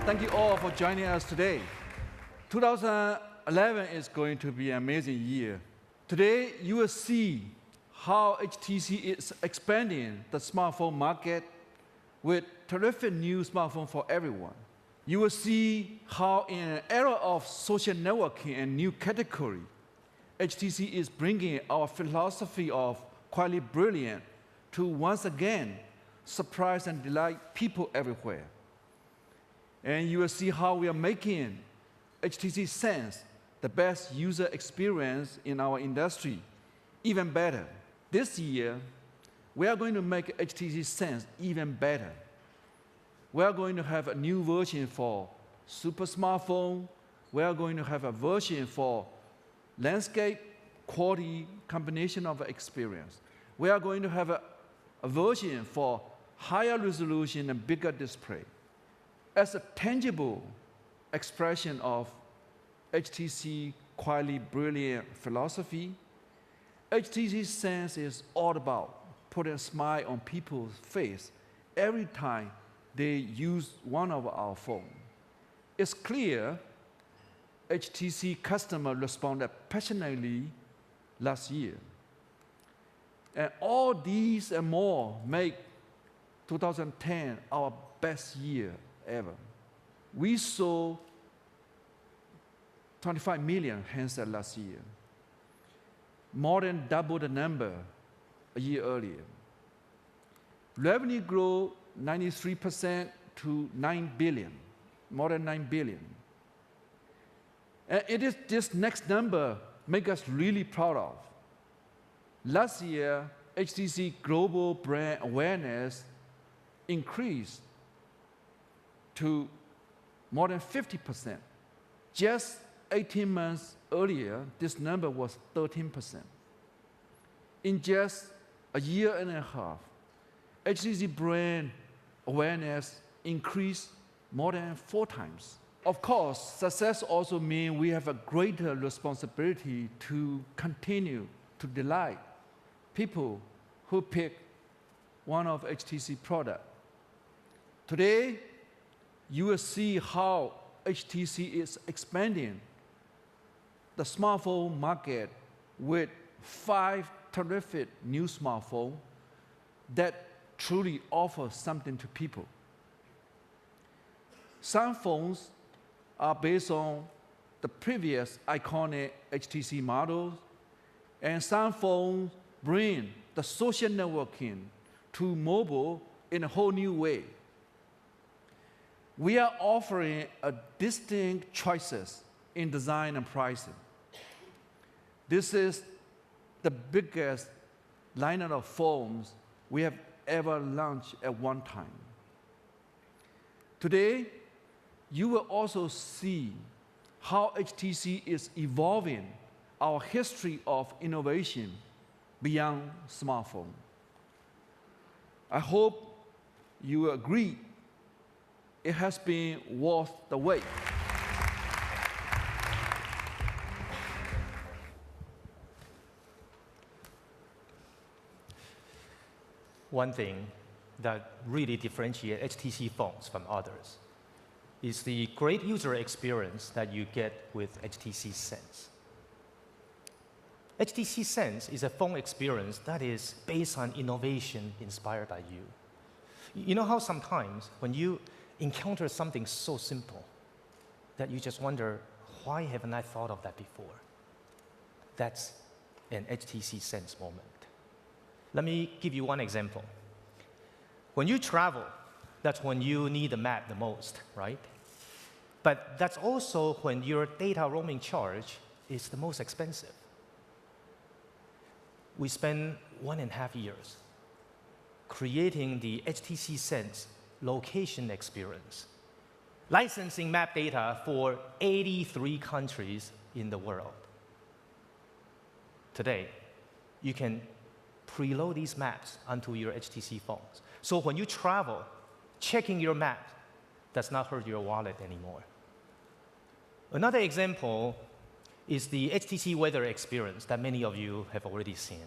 Thank you all for joining us today. 2011 is going to be an amazing year. Today, you will see how HTC is expanding the smartphone market with terrific new smartphone for everyone. You will see how in an era of social networking and new category, HTC is bringing our philosophy of quietly brilliant to once again surprise and delight people everywhere. And you will see how we are making HTC Sense, the best user experience in our industry, even better. This year, we are going to make HTC Sense even better. We are going to have a new version for super smartphone. We are going to have a version for landscape quality combination of experience. We are going to have a version for higher resolution and bigger display. As a tangible expression of HTC quietly brilliant philosophy, HTC Sense is all about putting a smile on people's face every time they use one of our phones. It's clear HTC customers responded passionately last year. And all these and more make 2010 our best year ever. We sold 25 million handsets last year, more than double the number a year earlier. Revenue grew 93% to 9 billion, more than 9 billion. And it is this next number make us really proud of. Last year, HTC global brand awareness increased to more than 50%. Just 18 months earlier, this number was 13%. In just a year and a half, HTC brand awareness increased more than 4 times. Of course, success also means we have a greater responsibility to continue to delight people who pick one of HTC products. Today, you will see how HTC is expanding the smartphone market with 5 terrific new smartphones that truly offer something to people. Some phones are based on the previous iconic HTC models, and some phones bring the social networking to mobile in a whole new way. We are offering a distinct choices in design and pricing. This is the biggest lineup of phones we have ever launched at one time. Today, you will also see how HTC is evolving our history of innovation beyond smartphone. I hope you will agree it has been worth the wait. One thing that really differentiates HTC phones from others is the great user experience that you get with HTC Sense. HTC Sense is a phone experience that is based on innovation inspired by you. You know how sometimes when you encounter something so simple that you just wonder, why haven't I thought of that before? That's an HTC Sense moment. Let me give you one example. When you travel, that's when you need a map the most, right? But that's also when your data roaming charge is the most expensive. We spent 1.5 years creating the HTC Sense location experience, licensing map data for 83 countries in the world. Today, you can preload these maps onto your HTC phones. So when you travel, checking your map does not hurt your wallet anymore. Another example is the HTC weather experience that many of you have already seen.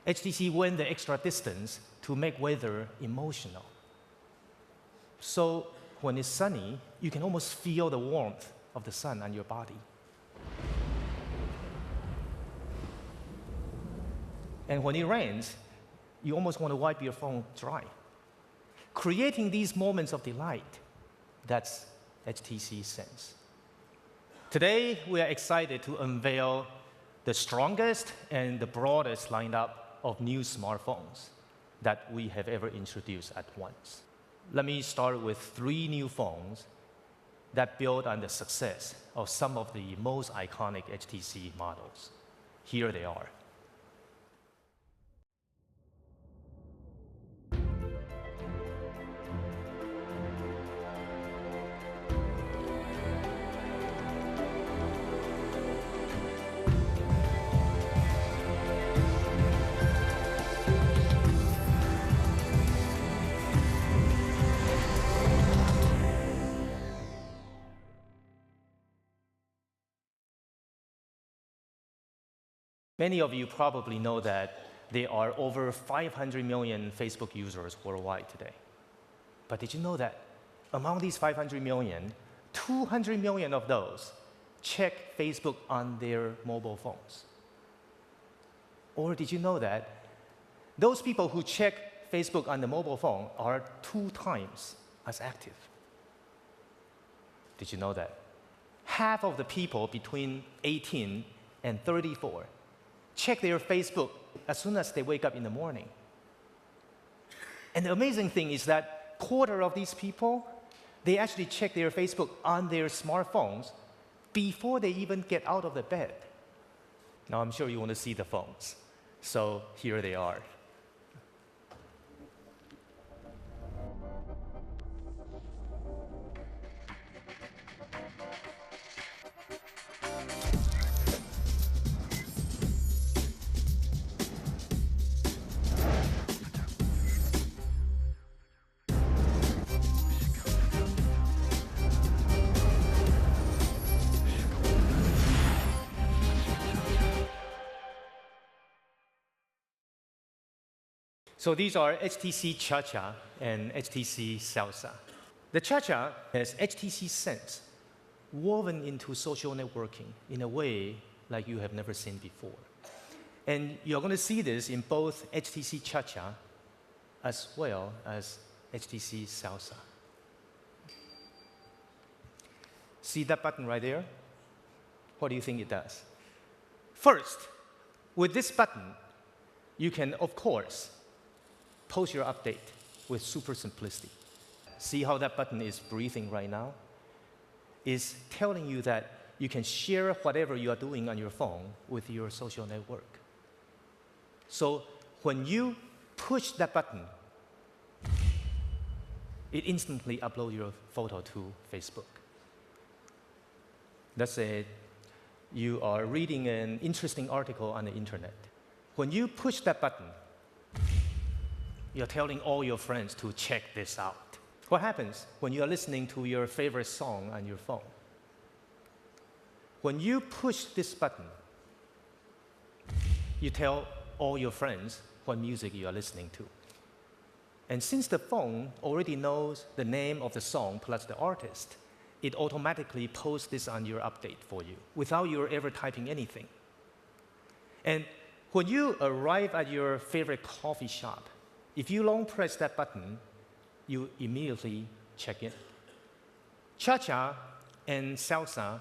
HTC went the extra distance to make weather emotional. So when it's sunny, you can almost feel the warmth of the sun on your body. And when it rains, you almost want to wipe your phone dry. Creating these moments of delight, that's HTC Sense. Today, we are excited to unveil the strongest and the broadest lineup of new smartphones that we have ever introduced at once. Let me start with 3 new phones that build on the success of some of the most iconic HTC models. Here they are. Many of you probably know that there are over 500 million Facebook users worldwide today. But did you know that among these 500 million, 200 million of those check Facebook on their mobile phones? Or did you know that those people who check Facebook on the mobile phone are 2 times as active? Did you know that? Half of the people between 18 and 34 check their Facebook as soon as they wake up in the morning. And the amazing thing is that quarter of these people, they actually check their Facebook on their smartphones before they even get out of the bed. Now, I'm sure you want to see the phones. So here they are. So these are HTC Cha-Cha and HTC Salsa. The Cha-Cha has HTC Sense woven into social networking in a way like you have never seen before. And you're going to see this in both HTC Cha-Cha as well as HTC Salsa. See that button right there? What do you think it does? First, with this button, you can, of course, post your update with super simplicity. See how that button is breathing right now? It's telling you that you can share whatever you are doing on your phone with your social network. So when you push that button, it instantly uploads your photo to Facebook. Let's say you are reading an interesting article on the internet. When you push that button, you're telling all your friends to check this out. What happens when you are listening to your favorite song on your phone? When you push this button, you tell all your friends what music you are listening to. And since the phone already knows the name of the song plus the artist, it automatically posts this on your update for you without you ever typing anything. And when you arrive at your favorite coffee shop, if you long press that button, you immediately check in. Cha-Cha and Salsa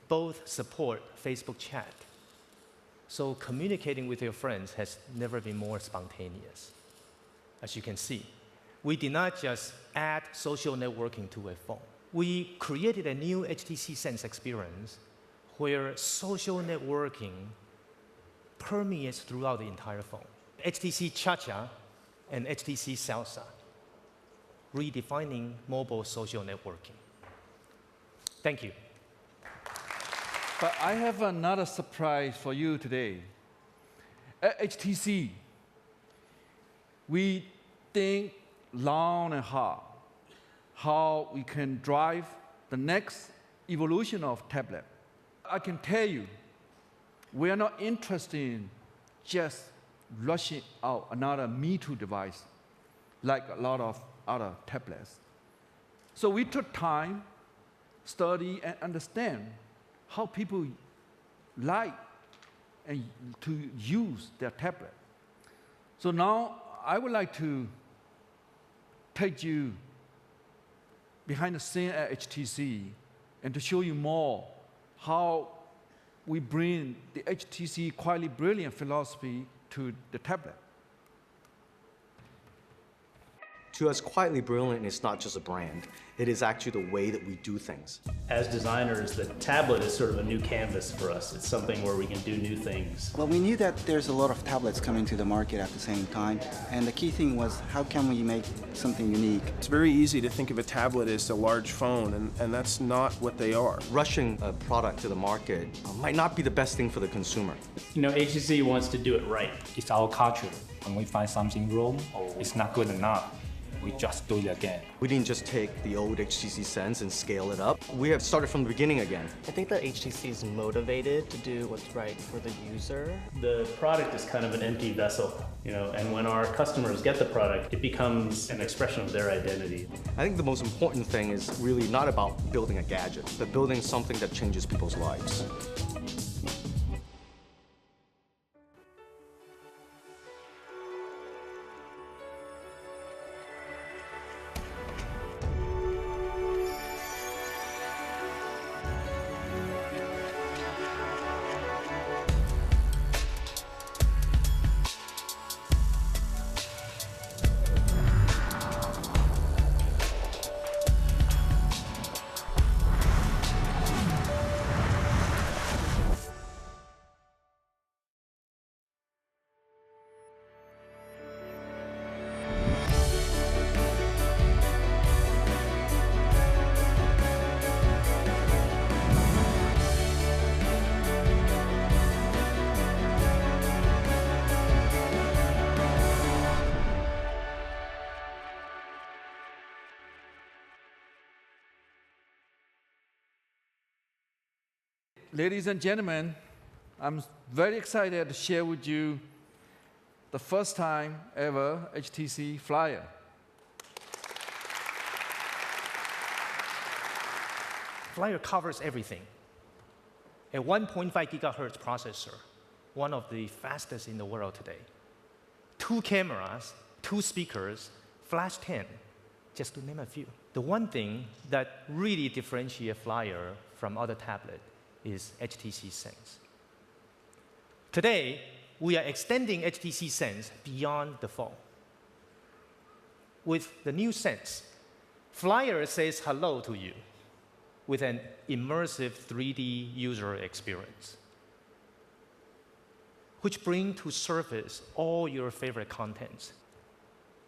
both support Facebook chat. So communicating with your friends has never been more spontaneous. As you can see, we did not just add social networking to a phone. We created a new HTC Sense experience where social networking permeates throughout the entire phone. HTC Cha-Cha and HTC Salsa, redefining mobile social networking. Thank you. But I have another surprise for you today. At HTC, we think long and hard how we can drive the next evolution of tablet. I can tell you, we are not interested in just rushing out another Me Too device like a lot of other tablets. So we took time, study, and understand how people like and to use their tablet. So now I would like to take you behind the scene at HTC and to show you more how we bring the HTC quietly brilliant philosophy to the tablet. To us, Quietly Brilliant is not just a brand. It is actually the way that we do things. As designers, the tablet is sort of a new canvas for us. It's something where we can do new things. Well, we knew that there's a lot of tablets coming to the market at the same time, and the key thing was how can we make something unique? It's very easy to think of a tablet as a large phone, and that's not what they are. Rushing a product to the market might not be the best thing for the consumer. You know, HTC wants to do it right. It's our culture. When we find something wrong or it's not good enough, we just do it again. We didn't just take the old HTC Sense and scale it up. We have started from the beginning again. I think that HTC is motivated to do what's right for the user. The product is kind of an empty vessel, you know, and when our customers get the product, it becomes an expression of their identity. I think the most important thing is really not about building a gadget, but building something that changes people's lives. Ladies and gentlemen, I'm very excited to share with you the first time ever HTC Flyer. Flyer covers everything. A 1.5 gigahertz processor, one of the fastest in the world today. 2 cameras, 2 speakers, Flash 10, just to name a few. The one thing that really differentiates Flyer from other tablets is HTC Sense. Today, we are extending HTC Sense beyond the phone. With the new Sense, Flyer says hello to you with an immersive 3D user experience, which brings to surface all your favorite contents.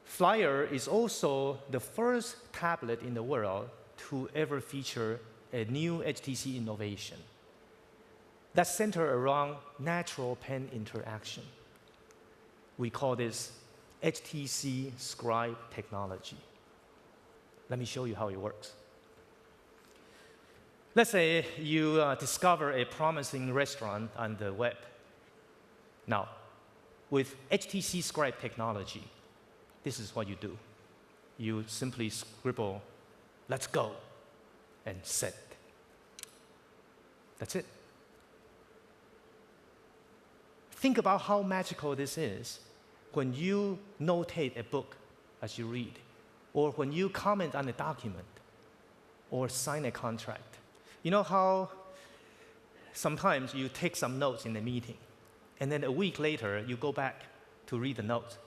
Flyer is also the first tablet in the world to ever feature a new HTC innovation that's centered around natural pen interaction. We call this HTC Scribe technology. Let me show you how it works. Let's say you discover a promising restaurant on the web. Now, with HTC Scribe technology, this is what you do. You simply scribble, "Let's go," and set. That's it. Think about how magical this is when you notate a book as you read, or when you comment on a document, or sign a contract. You know how sometimes you take some notes in a meeting, and then a week later you go back to read the notes,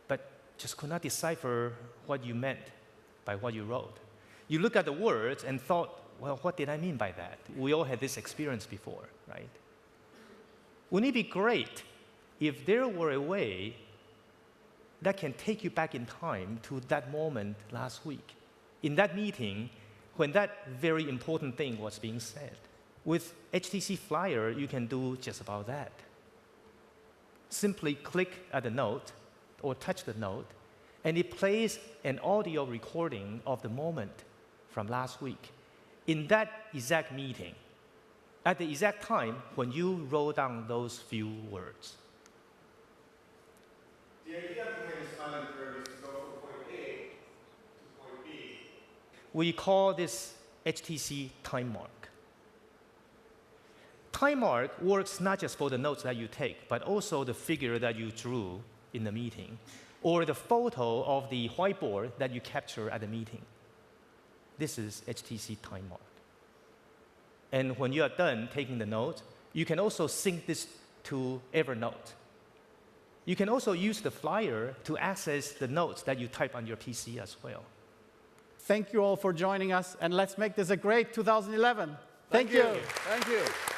but just could not decipher what you meant by what you wrote. You look at the words and thought, well, what did I mean by that? We all had this experience before, right? Wouldn't it be great if there were a way that can take you back in time to that moment last week, in that meeting when that very important thing was being said? With HTC Flyer, you can do just about that. Simply click at the note or touch the note, and it plays an audio recording of the moment from last week in that exact meeting, at the exact time when you wrote down those few words. The idea behind the styling curve is to go from point A to point B. we call this HTC time mark. Time mark works not just for the notes that you take, but also the figure that you drew in the meeting, or the photo of the whiteboard that you capture at the meeting. This is HTC time mark. And when you are done taking the note, you can also sync this to Evernote. You can also use the flyer to access the notes that you type on your PC as well. Thank you all for joining us, and let's make this a great 2011. Thank you. Thank you.